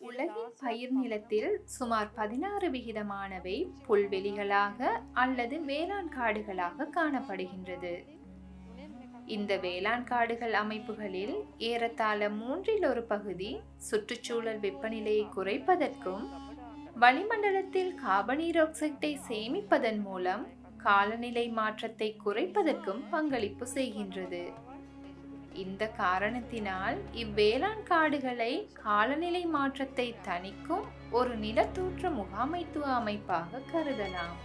உலகின் பயிர் நிலத்தில் சுமார் 16% புல்வெளிகளாக அல்லது வேளாண் காடுகளாக காணப்படுகின்றது. இந்த வேளாண் காடுகள் அமைப்புகளில் ஏறத்தாழ 1/3 பகுதி சுற்றுச்சூழல் வெப்பநிலையை குறைப்பதற்கும் வளிமண்டலத்தில் கார்பனீரொக்சைட்டை சேமிப்பதன் மூலம் காலநிலை மாற்றத்தை குறைப்பதற்கும் பங்களிப்பு செய்கின்றது. இந்த காரணத்தினால் இவ்வேளாண் காடுகளை காலநிலை மாற்றத்தை தணிக்கும் ஒரு நிலத்தோற்ற முகாமைத்துவ அமைப்பாக கருதலாம்.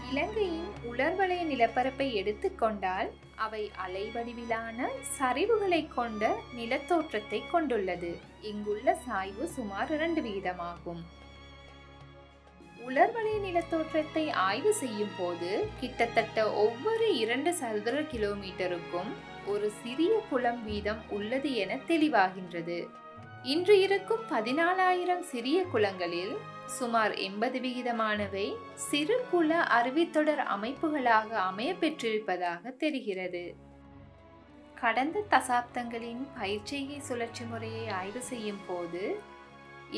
இலங்கையின் உலர்வலய நிலப்பரப்பை எடுத்துக்கொண்டால் அவை அலைவடிவிலான சரிவுகளை கொண்ட நிலத்தோற்றத்தை கொண்டுள்ளது. இங்குள்ள சாய்வு சுமார் 2% உலர்வலய நிலத்தோற்றத்தை ஆய்வு செய்யும் போது கிட்டத்தட்ட ஒவ்வொரு 2 சதுர கிலோமீட்டருக்கும் ஒரு சிறிய குளம் வீதம் உள்ளது என தெளிவாகின்றது. இன்று இருக்கும் 14,000 சிறிய குளங்களில் சுமார் 80% சிறு குள அருவித்தொடர் அமைப்புகளாக அமைய பெற்றிருப்பதாக தெரிகிறது. கடந்த தசாப்தங்களின் பயிர்ச்செய்கை சுழற்சி முறையை ஆய்வு செய்யும் போது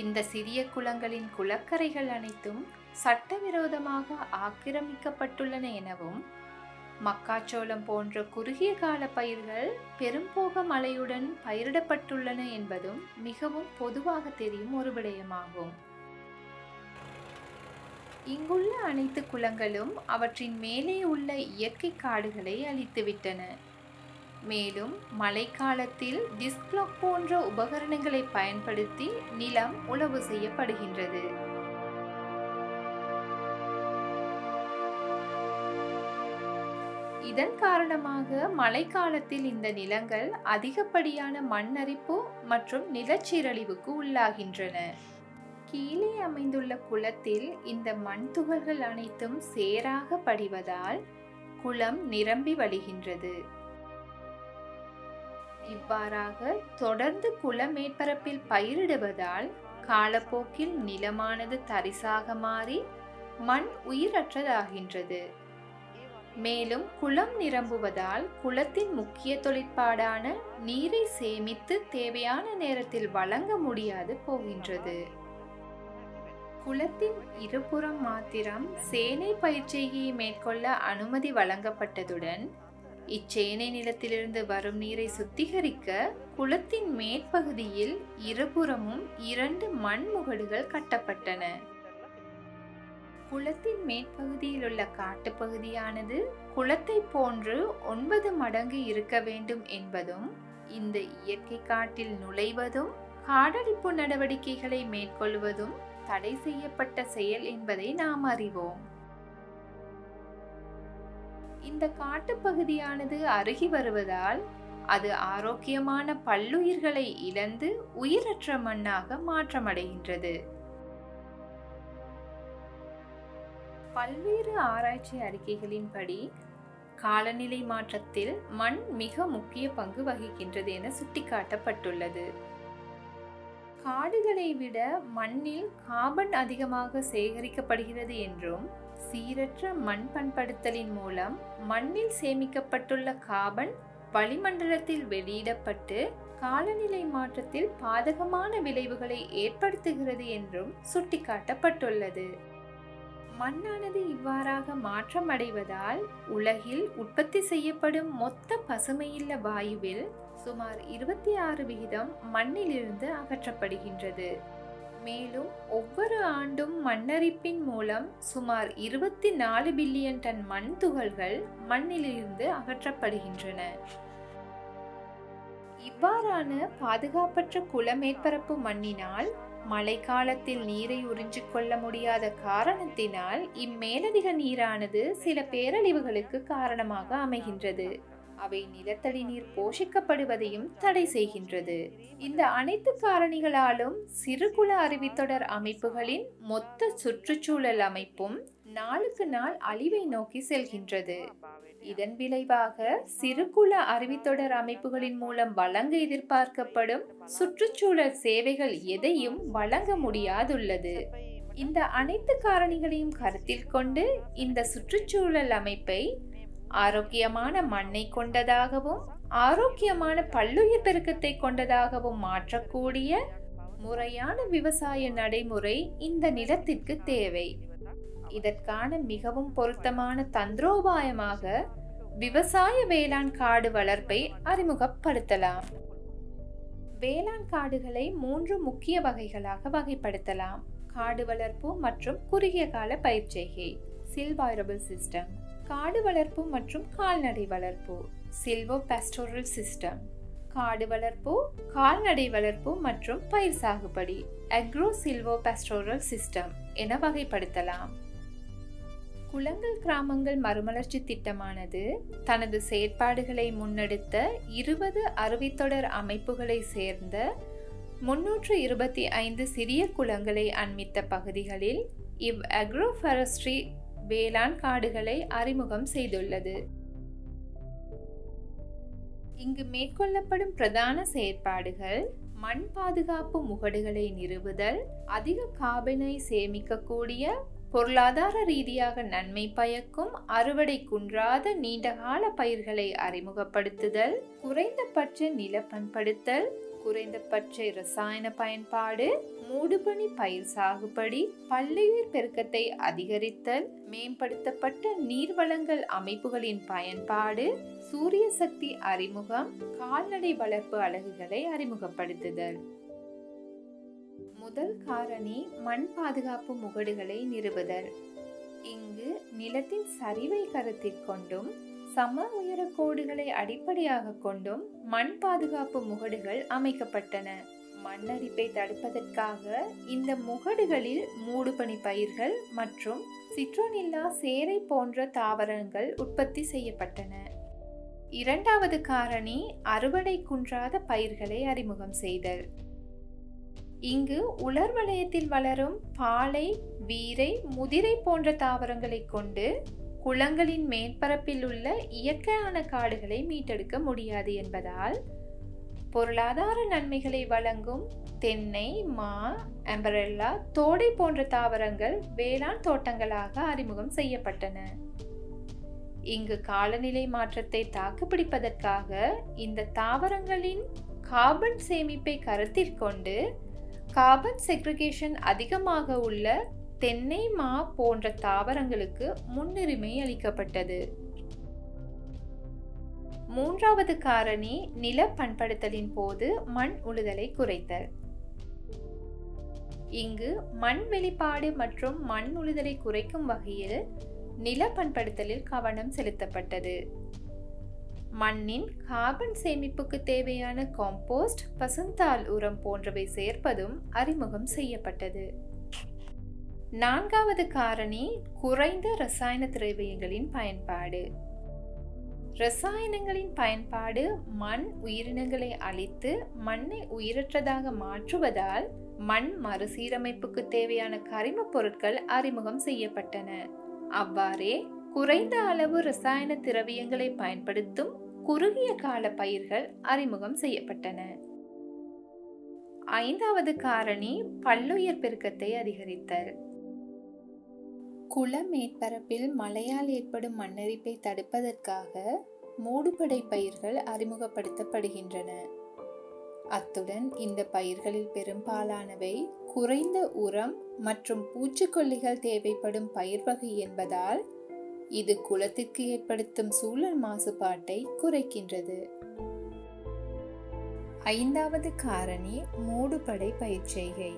இந்த சிறிய குளங்களின் குளக்கரைகள் அனைத்தும் சட்டவிரோதமாக ஆக்கிரமிக்கப்பட்டுள்ளன எனவும் மக்காச்சோளம் போன்ற குறுகிய கால பயிர்கள் பெரும்போக மழையுடன் பயிரிடப்பட்டுள்ளன என்பதும் மிகவும் பொதுவாக தெரியும் ஒரு விடயமாகும். இங்குள்ள அனைத்து குளங்களும் அவற்றின் மேலே உள்ள இயற்கை காடுகளை அழித்துவிட்டன. மேலும் மழைக்காலத்தில் டிஸ்க் பிளாக் போன்ற உபகரணங்களை பயன்படுத்தி நிலம் உழவு செய்யப்படுகின்றது. இதன் காரணமாக மழைக்காலத்தில் இந்த நிலங்கள் அதிகப்படியான மண்ணரிப்பு மற்றும் நிலச்சீரழிவுக்கு உள்ளாகின்றன. கீழே அமைந்துள்ள குளத்தில் இந்த மண் துகள்கள் அனைத்தும் சேராக படிவதால் குளம் நிரம்பி வழிகின்றது. இவ்வாறாக தொடர்ந்து குள மேற்பரப்பில் பயிரிடுவதால் காலப்போக்கில் நிலமானது தரிசாக மாறி மண் உயிரற்றதாகின்றது. மேலும் குளம் நிரம்புவதால் குளத்தின் முக்கிய தொழிற்பாடான நீரை சேமித்து தேவையான நேரத்தில் வழங்க முடியாது போகின்றது. குளத்தின் இருபுறம் மாத்திரம் சேனை பயிர்ச்செய்கையை மேற்கொள்ள அனுமதி வழங்கப்பட்டதுடன் இச்சேனை நிலத்திலிருந்து வரும் நீரை சுத்திகரிக்க குளத்தின் மேற்பகுதியில் இருபுறமும் 2 மண் முகடுகள் கட்டப்பட்டன. குளத்தின் மேற்பகுதியில் உள்ள காட்டுப்பகுதியானது குளத்தை போன்று 9 மடங்கு இருக்க வேண்டும் என்பதும் இந்த இயற்கை காட்டில் நுழைவதும் காடழிப்பு நடவடிக்கைகளை மேற்கொள்வதும் தடை செய்யப்பட்ட செயல் என்பதை நாம் அறிவோம். இந்த காட்டுப்பகுதியானது அருகி வருவதால் அது ஆரோக்கியமான பல்லுயிர்களை இழந்து உயிரற்ற மண்ணாக மாற்றமடைகின்றது. பல்வேறு ஆராய்ச்சி அறிக்கைகளின்படி காலநிலை மாற்றத்தில் மண் மிக முக்கிய பங்கு வகிக்கின்றது என சுட்டிக்காட்டப்பட்டுள்ளது. காடுகளை விட மண்ணில் கார்பன் அதிகமாக சேகரிக்கப்படுகிறது என்றும் சீரற்ற மண் பண்படுத்தலின் மூலம் மண்ணில் சேமிக்கப்பட்டுள்ள கார்பன் வளிமண்டலத்தில் வெளியிடப்பட்டு காலநிலை மாற்றத்தில் பாதகமான விளைவுகளை ஏற்படுத்துகிறது என்றும் சுட்டிக்காட்டப்பட்டுள்ளது. மண்ணானது இவ்வாறாக மாற்றமடைவதால் உலகில் உற்பத்தி செய்யப்படும் மொத்த பசுமையில்ல வாயுவில் சுமார் 26% மண்ணிலிருந்து அகற்றப்படுகின்றது. மேலும் ஒவ்வொரு ஆண்டும் மண்ணரிப்பின் மூலம் சுமார் 24 பில்லியன் டன் மண் துகள்கள் மண்ணிலிருந்து அகற்றப்படுகின்றன. இவ்வாறான பாதுகாப்பற்ற குள மேற்பரப்பு மண்ணினால் மழைக்காலத்தில் நீரை உறிஞ்சிக் கொள்ள முடியாத காரணத்தினால் இம்மேலதிக நீரானது சில பேரழிவுகளுக்கு காரணமாக அமைகின்றது. அவை நிலத்தடி நீர் போஷிக்கப்படுவதையும் தடை செய்கின்றது. இந்த அனைத்து காரணிகளாலும் சிறுகுள அருவித்தொடர் அமைப்புகளின் மொத்த சுற்றுச்சூழல் அமைப்பும் நாளுக்கு நாள் அழிவை நோக்கி செல்கின்றது. இதன் விளைவாக சிறுகுள அருவித்தொடர் அமைப்புகளின் மூலம் வழங்க எதிர்பார்க்கப்படும் சுற்றுச்சூழல் சேவைகள் எதையும் வழங்க முடியாதுள்ளது. இந்த அனைத்து காரணிகளையும் கருத்தில் கொண்டு இந்த சுற்றுச்சூழல் அமைப்பை ஆரோக்கியமான மண்ணை கொண்டதாகவும் ஆரோக்கியமான பல்லுயிர் பெருக்கத்தை கொண்டதாகவும் மாற்றக்கூடிய முறையான விவசாய நடைமுறை இந்த நிலத்திற்கு தேவை. இதற்கான மிகவும் பொருத்தமான தந்திரோபாயமாக விவசாய வேளாண் காடு வளர்ப்பை அறிமுகப்படுத்தலாம். வேளாண் காடுகளை 3 முக்கிய வகைகளாக வகைப்படுத்தலாம். காடு வளர்ப்பு மற்றும் குறுகிய கால பயிர்ச்செய்கை, சில்வைரபிள் சிஸ்டம். காடு வளர்ப்பு மற்றும் கால்நடை வளர்ப்பு, சில்வோ பாஸ்டோரல் சிஸ்டம். காடு வளர்ப்பு, கால்நடை வளர்ப்பு மற்றும் பயிர் சாகுபடி, அக்ரோ சில்வோ பாஸ்டோரல் சிஸ்டம் என வகைப்படுத்தலாம். குளங்கள் கிராமங்கள் மறுமலர்ச்சி திட்டமானது தனது செயற்பாடுகளை முன்னெடுத்த 20 அருவித்தொடர் அமைப்புகளை சேர்ந்த 325 சிறிய குளங்களை அண்மித்த பகுதிகளில் இவ் அக்ரோ ஃபாரஸ்ட்ரி வேளாண் காடுகளை அறிமுகம் செய்துள்ளது. இங்கு மேற்கொள்ளப்படும் பிரதான செயற்பாடுகள் மண் பாதுகாப்பு முகடுகளை நிறுவுதல், அதிக கார்பனை சேமிக்கக்கூடிய பொருளாதார ரீதியாக நன்மை பயக்கும் அறுவடை குன்றாத நீண்டகால பயிர்களை அறிமுகப்படுத்துதல், குறைந்தபட்ச நில பண்படுத்தல், குறைந்தபட்ச இரசாயன பயன்பாடு, மூடுபனி பயிர் சாகுபடி, பல்லுயிர் பெருக்கத்தை அதிகரித்தல், மேம்படுத்தப்பட்ட நீர்வளங்கள் அமைப்புகளின் பயன்பாடு, சூரிய சக்தி அறிமுகம், கால்நடை வளர்ப்பு அலகுகளை அறிமுகப்படுத்துதல். முதல் காரணி மண் பாதுகாப்பு முகடுகளை நிறுவுதல். இங்கு நிலத்தின் சரிவை கருத்தில் கொண்டும் சம உயர கோடுகளை அடிப்படையாக கொண்டும் மண் பாதுகாப்பு முகடுகள் அமைக்கப்பட்டன. மண்ணரிப்பை தடுப்பதற்காக இந்த முகடுகளில் மூடுபனி பயிர்கள் மற்றும் சிட்ரோனில்லா சேரை போன்ற தாவரங்கள் உற்பத்தி செய்யப்பட்டன. இரண்டாவது காரணி அறுவடை குன்றாத பயிர்களை அறிமுகம் செய்தல். இங்கு உலர் வலயத்தில் வளரும் பாலை, வீரை, முதிரை போன்ற தாவரங்களை கொண்டு குளங்களின் மேற்பரப்பில் உள்ள இயற்கையான காடுகளை மீட்டெடுக்க முடியாது என்பதால் பொருளாதார நன்மைகளை வழங்கும் தென்னை, மா, அம்பரெல்லா, தோடை போன்ற தாவரங்கள் வேளாண் தோட்டங்களாக அறிமுகம் செய்யப்பட்டன. இங்கு காலநிலை மாற்றத்தை தாக்குப்பிடிப்பதற்காக இந்த தாவரங்களின் கார்பன் சேமிப்பை கருத்தில் கொண்டு கார்பன் செக்ரிகேஷன் அதிகமாக உள்ள தென்னை, மா போன்ற தாவரங்களுக்கு முன்னுரிமை அளிக்கப்பட்டது. மூன்றாவது காரணி நில பண்படுத்தலின் போது மண் உழுதலை குறைத்தல். இங்கு மண் வெளிப்பாடு மற்றும் மண் உழுதலை குறைக்கும் வகையில் நில பண்படுத்தலில் கவனம் செலுத்தப்பட்டது. மண்ணின் கார்பன் சேமிப்புக்கு தேவையான காம்போஸ்ட், பசுந்தாள் உரம் போன்றவை சேர்ப்பதும் அறிமுகம் செய்யப்பட்டது. நான்காவது காரணி குறைந்த இரசாயன திரவியங்களின் பயன்பாடு. இரசாயனங்களின் பயன்பாடு மண் உயிரினங்களை அழித்து மண்ணை உயிரற்றதாக மாற்றுவதால் மண் மறுசீரமைப்புக்கு தேவையான கரிம பொருட்கள் அறிமுகம் செய்யப்பட்டன. அவ்வாறே குறைந்த அளவு இரசாயன திரவியங்களை பயன்படுத்தும் குறுகிய கால பயிர்கள் அறிமுகம் செய்யப்பட்டன. ஐந்தாவது காரணி பல்லுயிர் பெருக்கத்தை அதிகரித்தல். குள மேற்பரப்பில் மழையால் ஏற்படும் மண்ணரிப்பை தடுப்பதற்காக மூடுபடை பயிர்கள் அறிமுகப்படுத்தப்படுகின்றன. அத்துடன் இந்த பயிர்களில் பெரும்பாலானவை குறைந்த உரம் மற்றும் பூச்சிக்கொல்லிகள் தேவைப்படும் பயிர் வகை என்பதால் இது குளத்திற்கு ஏற்படுத்தும் சூழல் மாசுபாட்டை குறைக்கின்றது. ஐந்தாவது காரணி மூடுபடை பயிர்ச்செய்கை.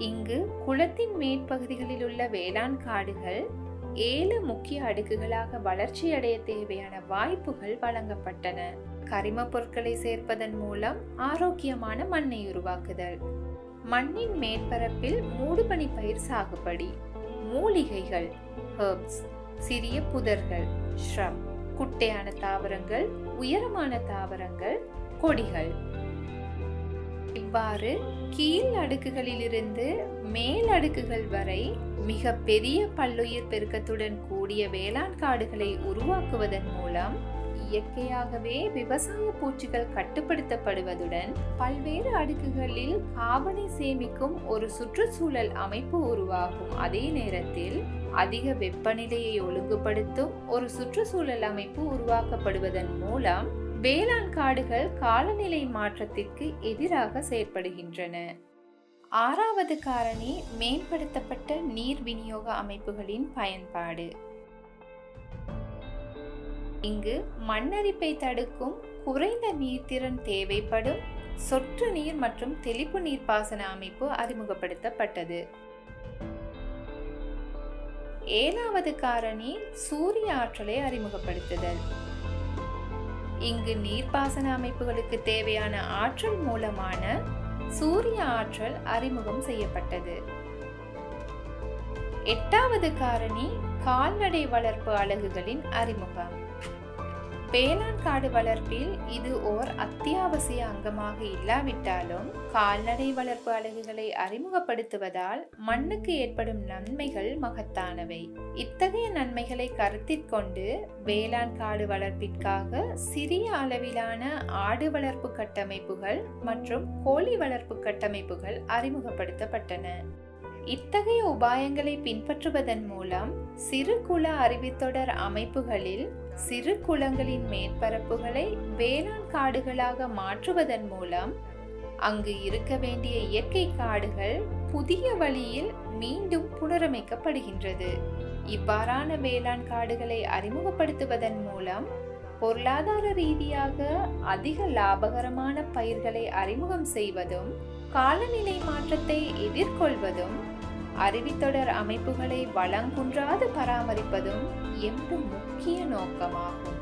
இங்கு குளத்தின் மேற்பகுதிகளில் உள்ள வேளாண் காடுகள் 7 முக்கிய அடுக்குகளாக வளர்ச்சியடைய தேவையான வாய்ப்புகள் வழங்கப்பட்டன. கரிம பொருட்களை சேர்ப்பதன் மூலம் ஆரோக்கியமான மண்ணை உருவாக்குதல், மண்ணின் மேற்பரப்பில் மூடுபனி பயிர் சாகுபடி, மூலிகைகள், ஹெர்ப்ஸ், சிறிய புதர்கள், ஷ்ரப், குட்டையான தாவரங்கள், உயரமான தாவரங்கள், கொடிகள். இவ்வாறு கீழ் அடுக்குகளிலிருந்து மேல் அடுக்குகள் வரை மிக பெரிய பல்லுயிர் பெருக்கத்துடன் கூடிய வேளாண் காடுகளை உருவாக்குவதன் மூலம் இயற்கையாகவே விவசாய பூச்சிகள் கட்டுப்படுத்தப்படுவதுடன் பல்வேறு அடுக்குகளில் காபனை சேமிக்கும் ஒரு சுற்றுச்சூழல் அமைப்பு உருவாகும். அதே நேரத்தில் அதிக வெப்பநிலையை ஒழுங்குபடுத்தும் ஒரு சுற்றுச்சூழல் அமைப்பு உருவாக்கப்படுவதன் மூலம் வேளாண் காடுகள் காலநிலை மாற்றத்திற்கு எதிராக செயற்படுகின்றன. ஆறாவது காரணி மேம்படுத்தப்பட்ட நீர் விநியோக அமைப்புகளின் பயன்பாடு. இங்கு மண்ணரிப்பை தடுக்கும் குறைந்த நீர்த்திறன் தேவைப்படும் சொட்டு நீர் மற்றும் தெளிப்பு நீர்ப்பாசன அமைப்பு அறிமுகப்படுத்தப்பட்டது. ஏழாவது காரணி சூரிய ஆற்றலை அறிமுகப்படுத்துதல். இங்கு நீர்ப்பாசன அமைப்புகளுக்கு தேவையான ஆற்றல் மூலமான சூரிய ஆற்றல் அறிமுகம் செய்யப்பட்டது. எட்டாவது காரணி கால்நடை வளர்ப்பு அலகுகளின் அறிமுகம். வேளாண் காடு வளர்ப்பில் இது ஓர் அத்தியாவசிய அங்கமாக இல்லாவிட்டாலும் கால்நடை வளர்ப்பு அலகுகளை அறிமுகப்படுத்துவதால் மண்ணுக்கு ஏற்படும் நன்மைகள் மகத்தானவை. இத்தகைய நன்மைகளை கருத்தில் கொண்டு வேளாண் காடு வளர்ப்பிற்காக சிறிய அளவிலான ஆடு வளர்ப்பு கட்டமைப்புகள் மற்றும் கோழி வளர்ப்பு கட்டமைப்புகள் அறிமுகப்படுத்தப்பட்டன. இத்தகைய உபாயங்களை பின்பற்றுவதன் மூலம் சிறு குள அறிவுத்தொடர் அமைப்புகளில் சிறு குளங்களின் மேற்பரப்புகளை வேளாண் காடுகளாக மாற்றுவதன் மூலம் அங்கு இருக்க வேண்டிய இயற்கை காடுகள் புதிய வழியில் மீண்டும் புனரமைக்கப்படுகின்றது. இவ்வாறான வேளாண் காடுகளை அறிமுகப்படுத்துவதன் மூலம் பொருளாதார ரீதியாக அதிக லாபகரமான பயிர்களை அறிமுகம் செய்வதும் காலநிலை மாற்றத்தை எதிர்கொள்வதும் அறிவுத்தொடர் அமைப்புகளை வளங்குன்றாது பராமரிப்பதும் எமது முக்கிய நோக்கமாகும்.